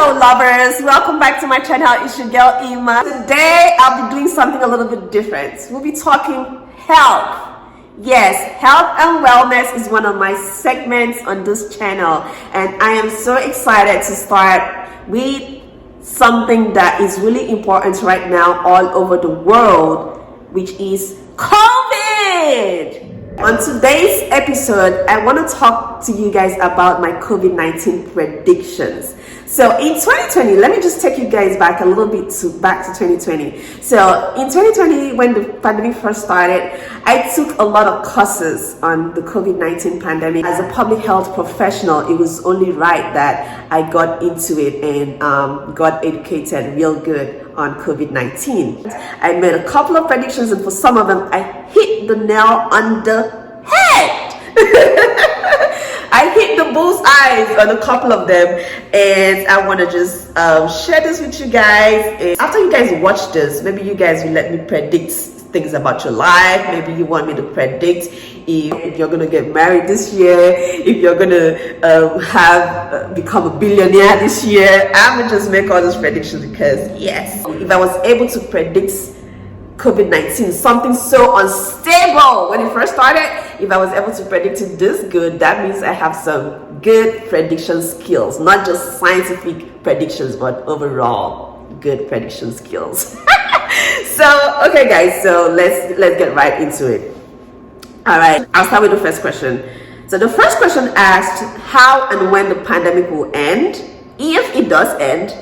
Hello lovers, welcome back to my channel. It's your girl Ima. Today I'll be doing something a little bit different. We'll be talking health. Yes, health and wellness is one of my segments on this channel, and I am so excited to start with something that is really important right now all over the world, which is COVID. On today's episode, I want to talk to you guys about my COVID-19 predictions. So in 2020, let me just take you guys back a little bit back to 2020. So in 2020, when the pandemic first started, I took a lot of courses on the COVID-19 pandemic. As a public health professional, it was only right that I got into it and got educated real good on COVID-19. I made a couple of predictions, and for some of them, I hit the nail on the head. I hit the bullseye on a couple of them, and I want to just share this with you guys. And after you guys watch this, maybe you guys will let me predict things about your life. Maybe you want me to predict if you're gonna get married this year, if you're gonna become a billionaire this year. I'm gonna just make all those predictions because yes, if I was able to predict COVID-19, something so unstable when it first started, if I was able to predict it this good, that means I have some good prediction skills, not just scientific predictions, but overall good prediction skills. So okay guys, so let's get right into it. All right, I'll start with the first question. So the first question asked how and when the pandemic will end, if it does end.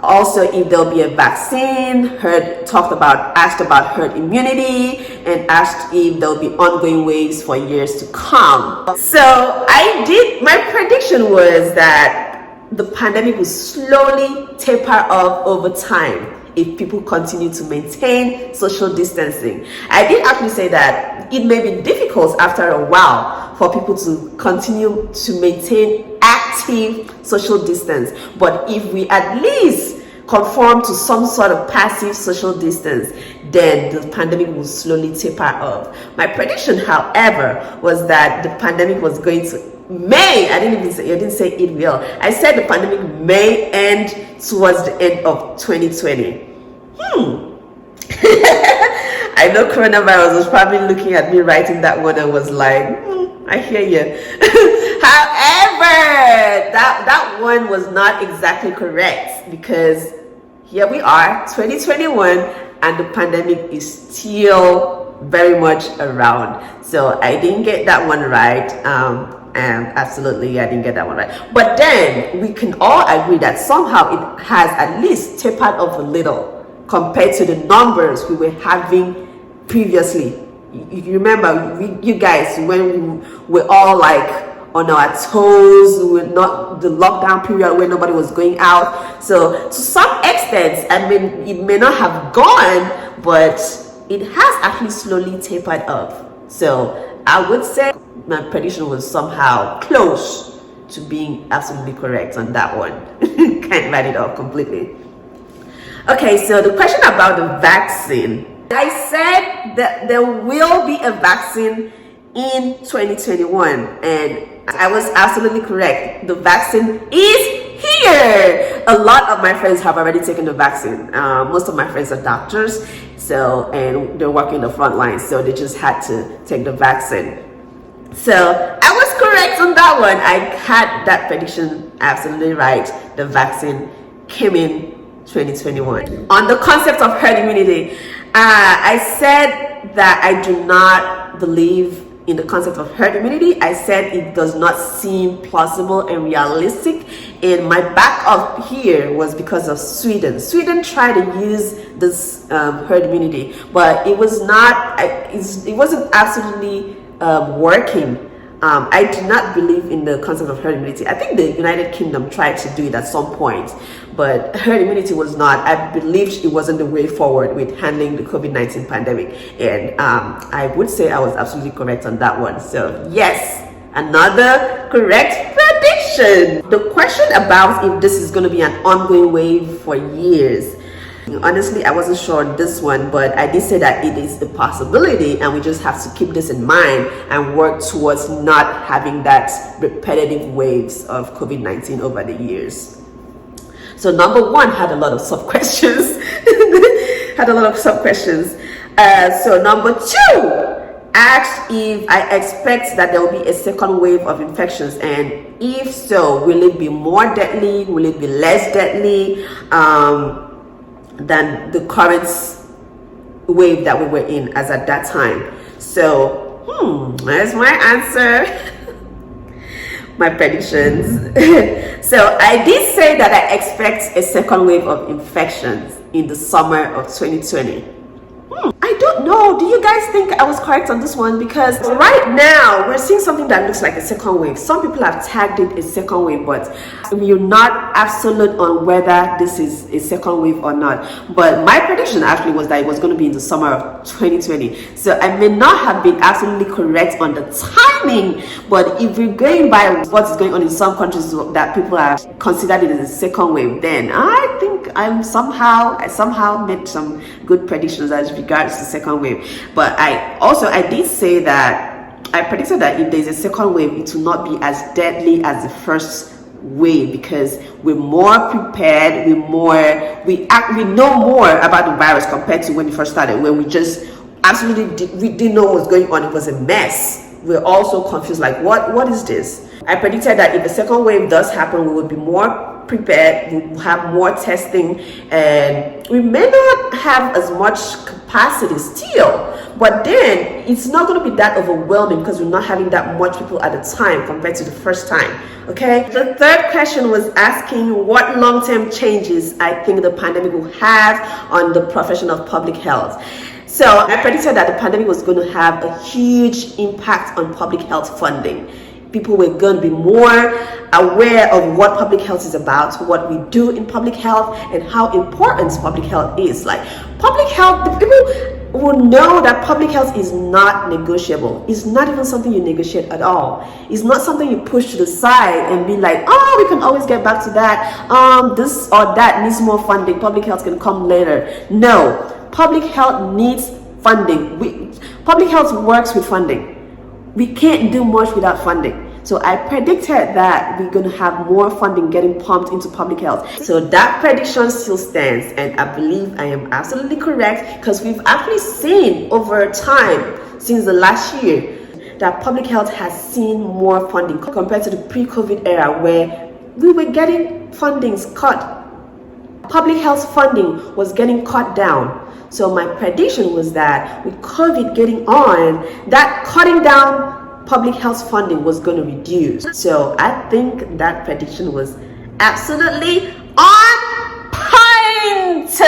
Also, if there'll be a vaccine. Asked about herd immunity, and asked if there'll be ongoing waves for years to come. So my prediction was that the pandemic will slowly taper off over time if people continue to maintain social distancing. I did actually say that it may be difficult after a while for people to continue to maintain active social distance, but if we at least conform to some sort of passive social distance, then the pandemic will slowly taper off. My prediction, however, was that the pandemic was going to I didn't say it will. I said the pandemic may end towards the end of 2020. I know coronavirus was probably looking at me writing that one and was like, I hear you. However, that one was not exactly correct, because here we are, 2021, and the pandemic is still very much around. So I didn't get that one right. And absolutely, I didn't get that one right. But then we can all agree that somehow it has at least tapered off a little compared to the numbers we were having previously. You remember, you guys, when we were all like on our toes, we were not the lockdown period where nobody was going out. So to some extent, I mean, it may not have gone, but it has actually slowly tapered off. So I would say my prediction was somehow close to being absolutely correct on that one. Can't write it off completely. Okay, so the question about the vaccine. I said that there will be a vaccine in 2021, and I was absolutely correct. The vaccine is here. A lot of my friends have already taken the vaccine. Most of my friends are doctors, and they're working the front lines, so they just had to take the vaccine. So I was correct on that one. I had that prediction absolutely right. The vaccine came in 2021. On the concept of herd immunity, I said that I do not believe in the concept of herd immunity. I said it does not seem plausible and realistic, and my backup here was because of Sweden. Sweden tried to use this herd immunity, but it wasn't absolutely working. I do not believe in the concept of herd immunity. I think the United Kingdom tried to do it at some point, but herd immunity was not. I believed it wasn't the way forward with handling the COVID-19 pandemic, and I would say I was absolutely correct on that one. So yes, another correct prediction. The question about if this is going to be an ongoing wave for years, honestly, I wasn't sure on this one, but I did say that it is a possibility, and we just have to keep this in mind and work towards not having that repetitive waves of COVID-19 over the years. So number one had a lot of sub questions. So number two asked if I expect that there will be a second wave of infections, and if so, will it be more deadly? Will it be less deadly than the current wave that we were in as at that time? So there's my answer. My predictions. So I did say that I expect a second wave of infections in the summer of 2020. I don't know. Do you guys think I was correct on this one? Because right now we're seeing something that looks like a second wave. Some people have tagged it a second wave, but we're not absolute on whether this is a second wave or not. But my prediction actually was that it was going to be in the summer of 2020. So I may not have been absolutely correct on the timing, but if we're going by what is going on in some countries that people have considered it as a second wave, then I think I somehow made some good predictions as regards to second wave. But I did say that I predicted that if there's a second wave, it will not be as deadly as the first wave, because we're more prepared, we know more about the virus compared to when it first started, when we just we didn't know what was going on. It was a mess. We're also confused, like what is this? I predicted that if the second wave does happen, we will be more prepared, we will have more testing, and we may not have as much capacity still, but then it's not going to be that overwhelming because we're not having that much people at a time compared to the first time. Okay, the third question was asking what long-term changes I think the pandemic will have on the profession of public health. So I predicted that the pandemic was going to have a huge impact on public health funding. People were going to be more aware of what public health is about, what we do in public health, and how important public health is. Like public health, the people will know that public health is not negotiable. It's not even something you negotiate at all. It's not something you push to the side and be like, oh, we can always get back to that. This or that needs more funding. Public health can come later. No, public health needs funding. Public health works with funding. We can't do much without funding. So I predicted that we're going to have more funding getting pumped into public health. So that prediction still stands, and I believe I am absolutely correct, because we've actually seen over time since the last year that public health has seen more funding compared to the pre-COVID era, where we were getting fundings cut. Public health funding was getting cut down. So my prediction was that with COVID getting on, that cutting down public health funding was going to reduce. So I think that prediction was absolutely on point.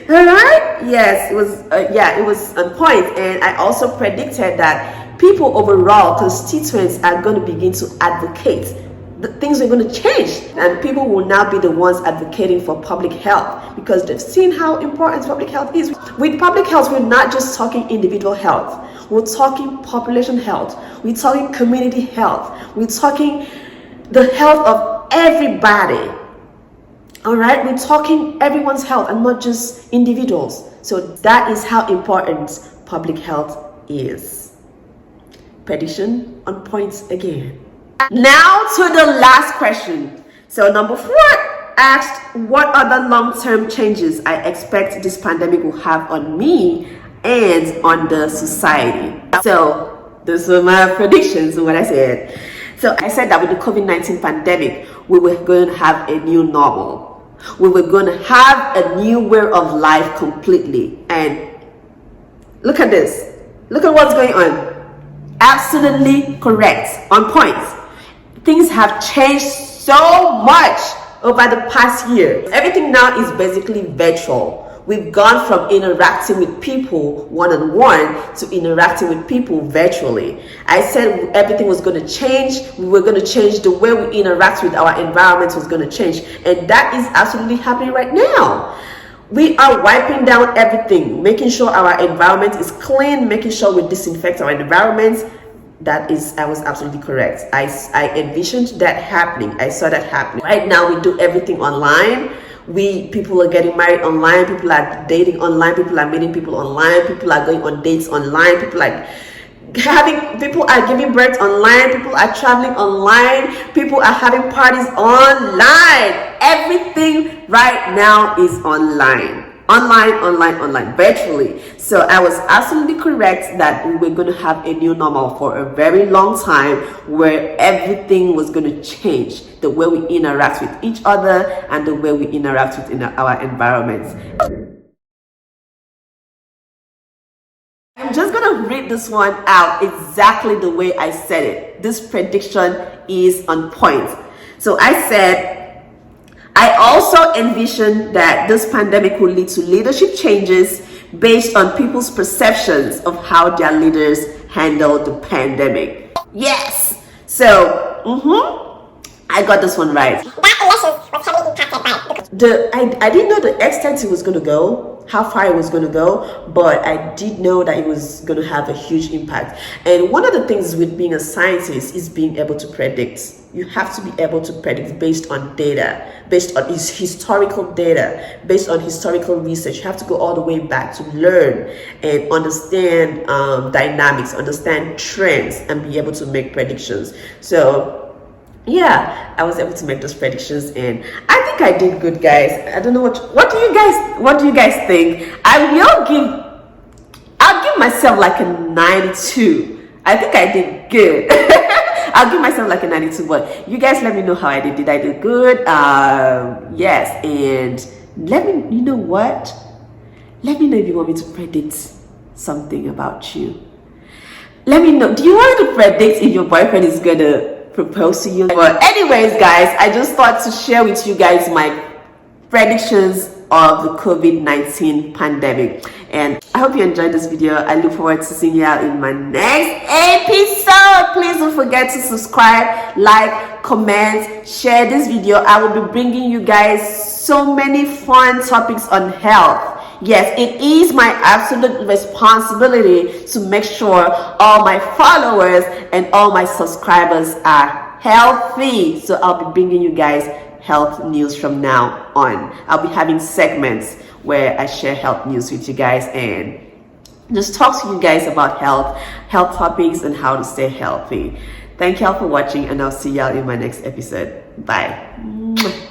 All right? Yes, it was on point. And I also predicted that people overall, constituents, are going to begin to advocate. The things are going to change, and people will now be the ones advocating for public health because they've seen how important public health is. With public health, we're not just talking individual health. We're talking population health. We're talking community health. We're talking the health of everybody. All right? We're talking everyone's health and not just individuals. So that is how important public health is. Prediction on points again. Now to the last question. So number 4 asked what other long-term changes I expect this pandemic will have on me and on the society. So those were my predictions of what I said. So I said that with the COVID-19 pandemic, we were going to have a new normal. We were going to have a new way of life completely. And look at this. Look at what's going on. Absolutely correct. On point. Things have changed so much over the past year. Everything now is basically virtual. We've gone from interacting with people one-on-one to interacting with people virtually. I said everything was going to change. We were going to change the way we interact with our environment was going to change. And that is absolutely happening right now. We are wiping down everything, making sure our environment is clean, making sure we disinfect our environment. I was absolutely correct. I envisioned that happening. I saw that happening. Right now, we do everything online. People are getting married online. People are dating online. People are meeting people online. People are going on dates online. People are People are giving birth online, people are traveling online, people are having parties online. Everything right now is online, virtually. So I was absolutely correct that we were going to have a new normal for a very long time, where everything was going to change, the way we interact with each other and the way we interact with our environments. I'm just gonna read this one out exactly the way I said it. This prediction is on point. So I said, I also envision that this pandemic will lead to leadership changes based on people's perceptions of how their leaders handle the pandemic. Yes! So, I got this one right. That election was heavily impacted by I didn't know the extent it was going to go, how far it was going to go, but I did know that it was going to have a huge impact. And one of the things with being a scientist is being able to predict. You have to be able to predict based on data, based on historical data, based on historical research. You have to go all the way back to learn and understand dynamics, understand trends, and be able to make predictions. So yeah, I was able to make those predictions, and I think I did good, guys. I don't know what do you guys think? I'll give myself like a 92. I think I did good. I'll give myself like a 92, but you guys let me know how I did. Did I do good? Yes, and let me, you know what? Let me know if you want me to predict something about you. Let me know. Do you want me to predict if your boyfriend is gonna propose to you? But anyways, guys, I just thought to share with you guys my predictions of the COVID-19 pandemic, and I hope you enjoyed this video. I look forward to seeing you out in my next episode. Please don't forget to subscribe, like, comment, share this video. I will be bringing you guys so many fun topics on health. Yes, it is my absolute responsibility to make sure all my followers and all my subscribers are healthy. So I'll be bringing you guys health news from now on. I'll be having segments where I share health news with you guys and just talk to you guys about health topics and how to stay healthy. Thank y'all for watching, and I'll see y'all in my next episode. Bye.